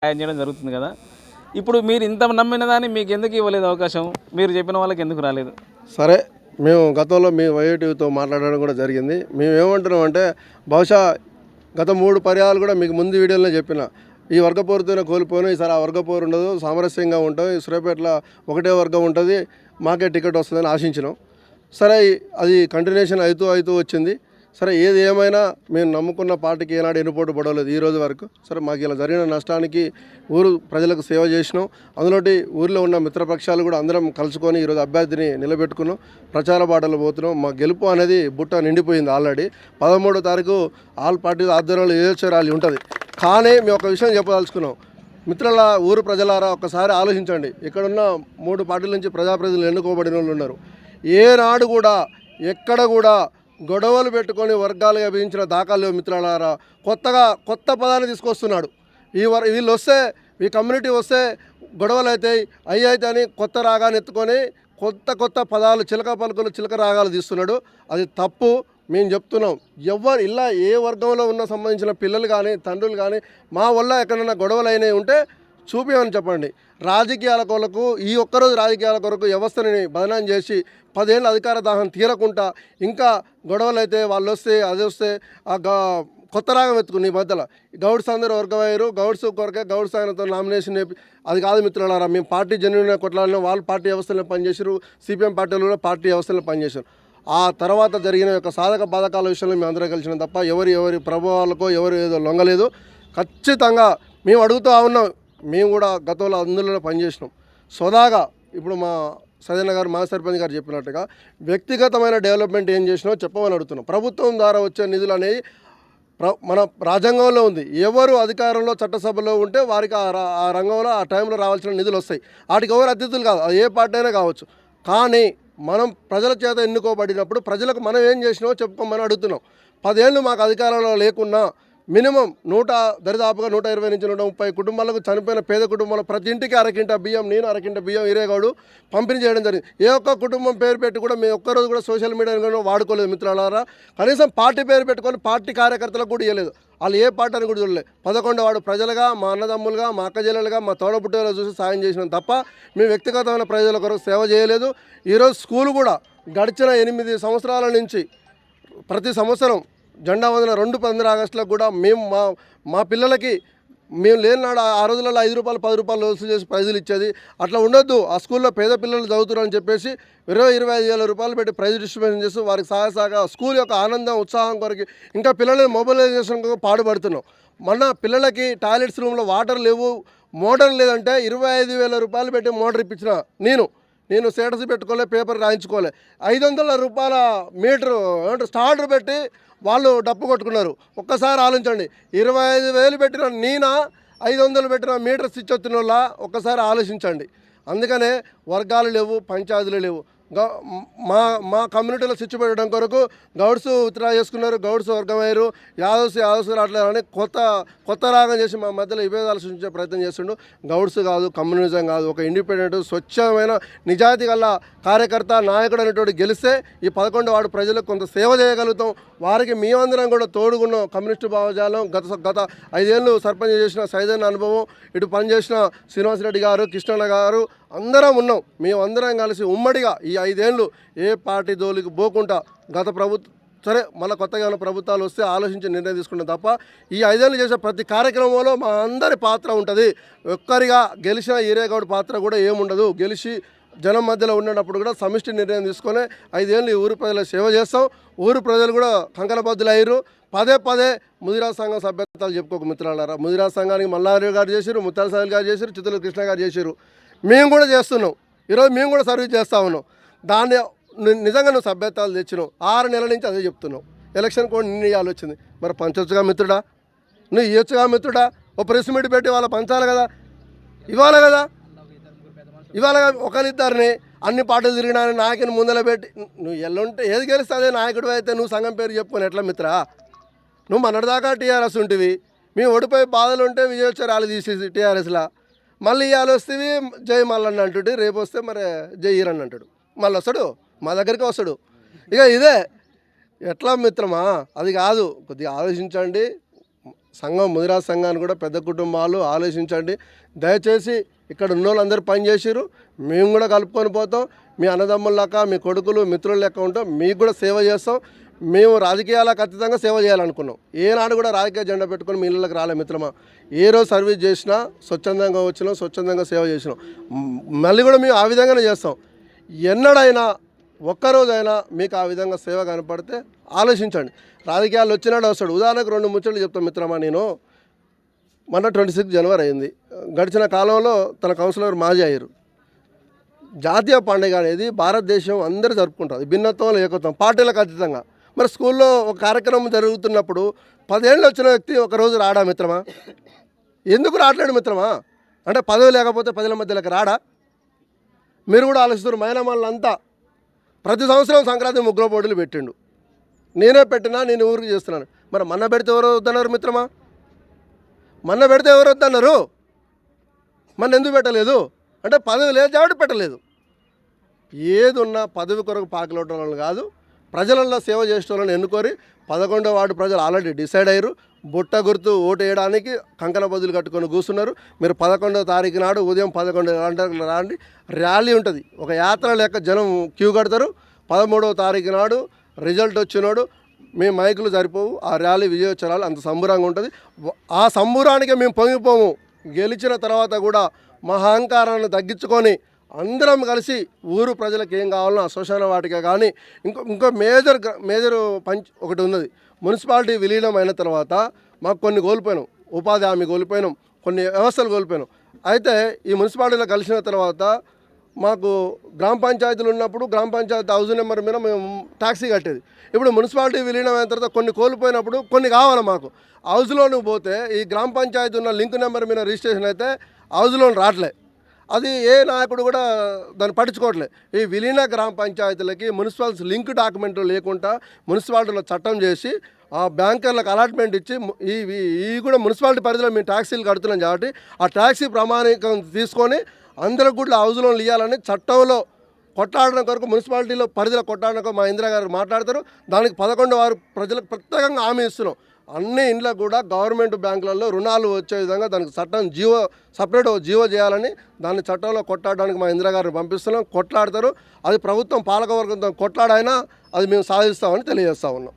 సహాయం చేయడం జరుగుతుంది కదా. ఇప్పుడు మీరు ఇంత నమ్మిన దాన్ని మీకు ఎందుకు ఇవ్వలేదు అవకాశం? మీరు చెప్పిన వాళ్ళకి ఎందుకు రాలేదు? సరే, మేము గతంలో మీ వైటీవీతో మాట్లాడడం కూడా జరిగింది. మేము ఏమంటున్నాం అంటే, బహుశా గత 3 పర్యాలు కూడా మీకు ముందు వీడియోలో చెప్పిన, ఈ వర్గపోరుతోనే కోల్పోయినా ఈసారి ఆ వర్గపోరు ఉండదు, సామరస్యంగా ఉంటుంది, సూర్యాపేటలో ఒకటే వర్గం ఉంటుంది, మాకే టికెట్ వస్తుందని ఆశించినాం. సరే, అది కంటిన్యూషన్ అవుతూ వచ్చింది. సరే, ఏది ఏమైనా మేము నమ్ముకున్న పార్టీకి ఏనాడు ఎన్నుపోటు పడవలేదు ఈ రోజు వరకు. సరే, మాకు ఇలా జరిగిన నష్టానికి ఊరు ప్రజలకు సేవ చేసినాం. అందులోటి ఊరిలో ఉన్న మిత్రపక్షాలు కూడా అందరం కలుసుకొని ఈరోజు అభ్యర్థిని నిలబెట్టుకున్నాం, ప్రచార బాటలు పోతున్నాం. మా గెలుపు అనేది బుట్ట నిండిపోయింది ఆల్రెడీ. 13వ తారీఖు ఆల్ పార్టీ ఆధ్వర్యంలో ఏదైతే ర్యాలీ ఉంటుంది. కానీ మేము ఒక విషయం చెప్పదలుచుకున్నాం. మిత్రుల ఊరు ప్రజలారా, ఒక్కసారి ఆలోచించండి. ఇక్కడున్న 3 పార్టీల నుంచి ప్రజాప్రతినిధులు ఎన్నుకోబడిన వాళ్ళు ఉన్నారు. ఏనాడు కూడా ఎక్కడ కూడా గొడవలు పెట్టుకొని వర్గాలుగా విభజించిన దాఖలు మిత్రులారా. కొత్త పదాన్ని తీసుకొస్తున్నాడు. వీళ్ళు వస్తే, ఈ కమ్యూనిటీ వస్తే గొడవలు అవుతాయి అని కొత్త రాగాన్ని ఎత్తుకొని కొత్త పదాలు, చిలక పలుకులు, చిలక రాగాలు తీస్తున్నాడు. అది తప్పు. మేము చెప్తున్నాం, ఎవరు ఇలా ఏ వర్గంలో ఉన్న సంబంధించిన పిల్లలు కానీ తండ్రులు కానీ మా వల్ల ఎక్కడైనా గొడవలు అయినవి ఉంటే చూపించమని చెప్పండి. రాజకీయాల కొరకు, ఈ ఒక్కరోజు రాజకీయాల కొరకు వ్యవస్థని బదనాం చేసి 10 ఏళ్ళ అధికార దాహం తీరకుండా ఇంకా గొడవలు అయితే వాళ్ళు వస్తే అది వస్తే కొత్త రాగం ఎత్తుకుని మధ్యలో గౌడ్స్ అందరూ వర్గమయ్యారు. గౌడ్స్ కొరకే గౌడ్స్ ఆయనతో నామినేషన్ అది కాదు మిత్రులారా. మేము పార్టీ జెన్యున్గా కొట్లాడినా, వాళ్ళు పార్టీ వ్యవస్థలో పనిచేసారు, సిపిఎం పార్టీలు కూడా పార్టీ వ్యవస్థలో పనిచేశారు. ఆ తర్వాత జరిగిన యొక్క సాధక బాధకాల విషయంలో మేము అందరం కలిసినాం తప్ప ఎవరి ప్రభావాలకో ఎవరు ఏదో లొంగలేదు. ఖచ్చితంగా మేము అడుగుతూ ఉన్నాం. మేము కూడా గతంలో అందులో పనిచేసినాం సోదాగా. ఇప్పుడు మా సజన్న గారు, మా సర్పంచ్ గారు చెప్పినట్టుగా వ్యక్తిగతమైన డెవలప్మెంట్ ఏం చేసినావో చెప్పమని అడుగుతున్నాం. ప్రభుత్వం ద్వారా వచ్చే నిధులు అనేవి మన రాజ్యాంగంలో ఉంది. ఎవరు అధికారంలో చట్టసభలో ఉంటే వారికి ఆ రంగంలో ఆ టైంలో రావాల్సిన నిధులు వస్తాయి. వాటికి ఎవరు అతిథులు కాదు, అది ఏ పార్టీ అయినా కావచ్చు. కానీ మనం ప్రజల చేత ఎన్నుకోబడినప్పుడు ప్రజలకు మనం ఏం చేసినామో చెప్పుకోమని అడుగుతున్నాం. 10 ఏళ్ళు మాకు అధికారంలో లేకున్నా మినిమం దరిదాపుగా 120 నుంచి 130 కుటుంబాలకు, చనిపోయిన పేద కుటుంబాలు ప్రతి ఇంటికి అరకింట బియ్యం, నేను అరకింట బియ్యం ఇరేగాడు పంపిణీ చేయడం జరిగింది. ఏ ఒక్క కుటుంబం పేరు పెట్టి కూడా మేము ఒక్కరోజు కూడా సోషల్ మీడియాలో వాడుకోలేదు మిత్రులారా. కనీసం పార్టీ పేరు పెట్టుకొని పార్టీ కార్యకర్తలకు కూడా ఇవ్వలేదు. వాళ్ళు ఏ పార్టీ అని కూడా చూడలేదు. 11 వాడు ప్రజలుగా, మా అన్నదమ్ములుగా, మా అక్కజల్లలుగా, మా తోడబుట్టలో చూసి సాయం చేసినాం తప్ప మేము వ్యక్తిగతమైన ప్రజల కొరకు సేవ చేయలేదు. ఈరోజు స్కూల్ కూడా గడిచిన 8 సంవత్సరాల నుంచి ప్రతి సంవత్సరం జెండా వందన 2 15 ఆగస్టులకు కూడా మేము మా పిల్లలకి మేము లేనినాడు ఆ రోజులలో 5 రూపాయలు 10 రూపాయలు వసూలు చేసి ప్రైజులు ఇచ్చేది. అట్లా ఉండొద్దు. ఆ స్కూల్లో పేద పిల్లలు చదువుతున్నారని చెప్పేసి 25 వేల రూపాయలు పెట్టి ప్రైజ్ డిస్ట్రిబ్యూషన్ చేస్తూ వారికి సహాయ స్కూల్ యొక్క ఆనందం, ఉత్సాహం కొరకు ఇంకా పిల్లలని మొబైలైజేషన్ పాడుపడుతున్నాం. మన పిల్లలకి టాయిలెట్స్ రూమ్లో వాటర్ లేవు, మోటార్ లేదంటే 25,000 రూపాయలు పెట్టి మోటార్ ఇప్పించిన నేను స్టేటస్ పెట్టుకోలే, పేపర్ రాయించుకోలే. 500 రూపాయల మీటరు స్టార్టర్ పెట్టి వాళ్ళు డప్పు కొట్టుకున్నారు. ఒక్కసారి ఆలోచించండి. 25,000 పెట్టిన 500 పెట్టిన మీటర్ స్విచ్ వచ్చిన వాళ్ళ ఒక్కసారి ఆలోచించండి. అందుకనే వర్గాలు లేవు, పంచాయతీలు లేవు. మా కమ్యూనిటీలో స్విచ్ పెట్టడం కొరకు గౌడ్స్ విత్డ్రా చేసుకున్నారు, గౌడ్స్ వర్గమయ్యారు, యాదవ్స్ అట్లా అని కొత్త రాగం చేసి మా మధ్యలో విభేదాలు సృష్టించే ప్రయత్నం చేస్తుండు. గౌడ్స్ కాదు, కమ్యూనిజం కాదు, ఒక ఇండిపెండెంట్ స్వచ్ఛమైన నిజాయితీ గల కార్యకర్త, నాయకుడు అనేటువంటి గెలిస్తే ఈ 11 వార్డు ప్రజలకు కొంత సేవ చేయగలుగుతాం. వారికి మేమందరం కూడా తోడుగున్నాం. కమ్యూనిస్టు భావజాలం, గత 5 ఏళ్ళు సర్పంచ్ చేసిన సైదన్న అనుభవం, ఇటు పనిచేసిన శ్రీనివాసరెడ్డి గారు, కృష్ణన్న గారు అందరం ఉన్నాం. మేమందరం కలిసి ఉమ్మడిగా ఈ 5 ఏళ్ళు ఏ పార్టీ జోలికి పోకుండా గత ప్రభుత్వం సరే మళ్ళీ కొత్తగా ఉన్న ప్రభుత్వాలు వస్తే ఆలోచించి నిర్ణయం తీసుకుంటాం తప్ప ఈ 5 ఏళ్ళు చేసే ప్రతి కార్యక్రమంలో మా అందరి పాత్ర ఉంటుంది. ఒక్కరిగా గెలిచిన ఈరేగౌడ్ పాత్ర కూడా ఏముండదు. గెలిచి జనం మధ్యలో ఉన్నప్పుడు కూడా సమిష్టి నిర్ణయం తీసుకొని 5 ఏళ్ళు ఈ ఊరు ప్రజలకు సేవ చేస్తాం. ఊరు ప్రజలు కూడా కంకణబద్దులు అయ్యారు. పదే ముదిరాజ్ సంఘం సభ్యతలు చెప్పుకోక మిత్రులారా. ముదిరాజ్ సంఘానికి మల్లారెడ్డి గారు చేశారు, ముత్తాల సాయిల్ గారు చేశారు, చిత్తూరు కృష్ణ గారు చేశారు. మేము కూడా చేస్తున్నాం. ఈరోజు మేము కూడా సర్వీస్ చేస్తూ ఉన్నాం. దాన్ని నిజంగా నువ్వు సభ్యతలు తెచ్చినావు. 6 నెలల నుంచి అదే చెప్తున్నావు. ఎలక్షన్ కూడా నిన్ను ఇవ్వాలి వచ్చింది. మరి పంచవచ్చుగా మిత్రుడా, నువ్వు ఇవ్వచ్చుగా మిత్రుడా. ఓ ప్రెస్ మీట్ పెట్టి వాళ్ళ పంచాలి కదా, ఇవ్వాలి కదా. ఇవాళ ఒకరిద్దరిని అన్ని పార్టీలు తిరిగినా నాయకుని ముందర పెట్టి నువ్వు ఎల్లుంటే ఏది గెలిస్తే అదే నాయకుడు అయితే నువ్వు సంఘం పేరు చెప్పుకొని ఎట్లా మిత్రా? నువ్వు మొన్నటిదాకా టీఆర్ఎస్ ఉంటివి. మేము ఓడిపోయి బాధలు ఉంటే విజయోత్సవ ర్యాలీ తీసేసి టీఆర్ఎస్లా మళ్ళీ ఇవాళ వస్తే జై మల్లన్న అంటుంటే రేపు వస్తే మరి జై ఈరన్ అంటాడు. మళ్ళీ వస్తాడు, మా దగ్గరికి వస్తాడు. ఇక ఇదే ఎట్లా మిత్రమా? అది కాదు. కొద్దిగా ఆలోచించండి. సంఘం ముదిరాజ్ సంఘాన్ని కూడా పెద్ద కుటుంబాలు ఆలోచించండి. దయచేసి ఇక్కడ ఉన్న వాళ్ళందరూ పనిచేసిరు, మేము కూడా కలుపుకొని పోతాం. మీ అన్నదమ్ముల లెక్క, మీ కొడుకులు మిత్రుల లెక్క ఉంటాం, మీకు కూడా సేవ చేస్తాం. మేము రాజకీయాలకు అతీతంగా సేవ చేయాలనుకున్నాం. ఏనాడు కూడా రాజకీయ జెండా పెట్టుకొని మీ ఇళ్ళకి రాలే మిత్రమా. ఏ రోజు సర్వీస్ చేసినా స్వచ్ఛందంగా వచ్చినాం, స్వచ్ఛందంగా సేవ చేసినాం. మళ్ళీ కూడా మేము ఆ విధంగానే చేస్తాం. ఎన్నడైనా ఒక్కరోజైనా మీకు ఆ విధంగా సేవ కనపడితే ఆలోచించండి. రాజకీయాలు వచ్చినాడు వస్తాడు. ఉదాహరణకు 2 ముచ్చట్లు చెప్తాం మిత్రమా. నేను మొన్న 26 జనవరి అయింది. గడిచిన కాలంలో తన కౌన్సిలర్ మాజీ అయ్యారు. జాతీయ పండుగ అనేది భారతదేశం అందరూ జరుపుకుంటారు. భిన్నత్వంలో ఏకత్వం, పార్టీలకు అతీతంగా. మరి స్కూల్లో ఒక కార్యక్రమం జరుగుతున్నప్పుడు 10 ఏళ్ళు వచ్చిన వ్యక్తి ఒకరోజు రాడా మిత్రమా? ఎందుకు రావట్లేడు మిత్రమా? అంటే పదవి లేకపోతే ప్రజల మధ్యలోకి రాడా? మీరు కూడా ఆలోచిస్తారు. మైనమాళ్ళంతా ప్రతి సంవత్సరం సంక్రాంతి ముగ్గుల పోటీలు పెట్టిండు. నేనే పెట్టినా, నేను ఊరికి చేస్తున్నాను. మరి మొన్న పెడితే ఎవరు వద్దన్నారు మిత్రమా? మొన్న పెడితే ఎవరు వద్దన్నారు? మొన్న ఎందుకు పెట్టలేదు? అంటే పదవి లేదు కాబట్టి పెట్టలేదు. ఏది ఉన్నా పదవి కొరకు పాకలోటం వాళ్ళు కాదు, ప్రజలలో సేవ చేసే వాళ్ళని ఎన్నుకొని 11వ వార్డు ప్రజలు ఆల్రెడీ డిసైడ్ అయ్యారు. బుట్ట గుర్తు ఓటు వేయడానికి కంకణ బదులు కట్టుకొని కూర్చున్నారు. మీరు 11వ తారీఖు నాడు ఉదయం 11 గంటలకు రాండి. ర్యాలీ ఉంటుంది, ఒక యాత్ర లెక్క జనం క్యూ కడతారు. 13వ తారీఖు నాడు రిజల్ట్ వచ్చినాడు మీ మైకులు సరిపోవు, ఆ ర్యాలీ విజయోత్సవాలు అంత సంబరంగా ఉంటుంది. ఆ సంబరానికి మేము పొంగిపోము. గెలిచిన తర్వాత కూడా మా అహంకారాన్ని తగ్గించుకొని అందరం కలిసి ఊరు ప్రజలకు ఏం కావాలన్నా శ్మశాన వాటిక కానీ ఇంకో మేజర్ ఒకటి ఉన్నది. మున్సిపాలిటీ విలీనం అయిన తర్వాత మాకు కొన్ని కోల్పోయినాం. ఉపాధి హామీ కోల్పోయినాం, కొన్ని వ్యవస్థలు కోల్పోయినాం. అయితే ఈ మున్సిపాలిటీలో కలిసిన తర్వాత మాకు గ్రామ పంచాయతీలు ఉన్నప్పుడు గ్రామ పంచాయతీ హౌస్ నెంబర్ మీద మేము ట్యాక్సీ కట్టేది. ఇప్పుడు మున్సిపాలిటీ విలీనం అయిన తర్వాత కొన్ని కోల్పోయినప్పుడు కొన్ని కావాలి మాకు. హౌస్ లోన్ పోతే ఈ గ్రామ పంచాయతీ ఉన్న లింక్ నెంబర్ మీద రిజిస్ట్రేషన్ అయితే హౌస్ లోన్ రావట్లే. అది ఏ నాయకుడు కూడా దాన్ని పట్టించుకోవట్లేదు. ఈ విలీన గ్రామ పంచాయతీలకి మున్సిపల్స్ లింక్ డాక్యుమెంట్లు లేకుండా మున్సిపాలిటీలో చట్టం చేసి ఆ బ్యాంకర్లకు అలాట్మెంట్ ఇచ్చి ఈ కూడా మున్సిపాలిటీ పరిధిలో మేము ట్యాక్సీలు కడుతున్నాం కాబట్టి ఆ ట్యాక్సీ ప్రామాణికం తీసుకొని అందరికి కూడా హౌస్ లోన్లు ఇవ్వాలని చట్టంలో కొట్లాడడం కొరకు మున్సిపాలిటీలో పరిధిలో కొట్లాడడం మా ఇందిరా గారు మాట్లాడతారు. దానికి 11 వారు ప్రజలకు ప్రత్యేకంగా హామీ ఇస్తున్నాం. అన్ని ఇండ్లకు కూడా గవర్నమెంట్ బ్యాంకులలో రుణాలు వచ్చే విధంగా దానికి చట్టం సపరేట్ జీవో చేయాలని దాన్ని చట్టంలో కొట్లాడడానికి మా ఇందిరా గారిని పంపిస్తున్నాం. కొట్లాడతారు. అది ప్రభుత్వం పాలకవర్గంతో కొట్లాడైనా అది మేము సాధిస్తామని తెలియజేస్తా ఉన్నాం.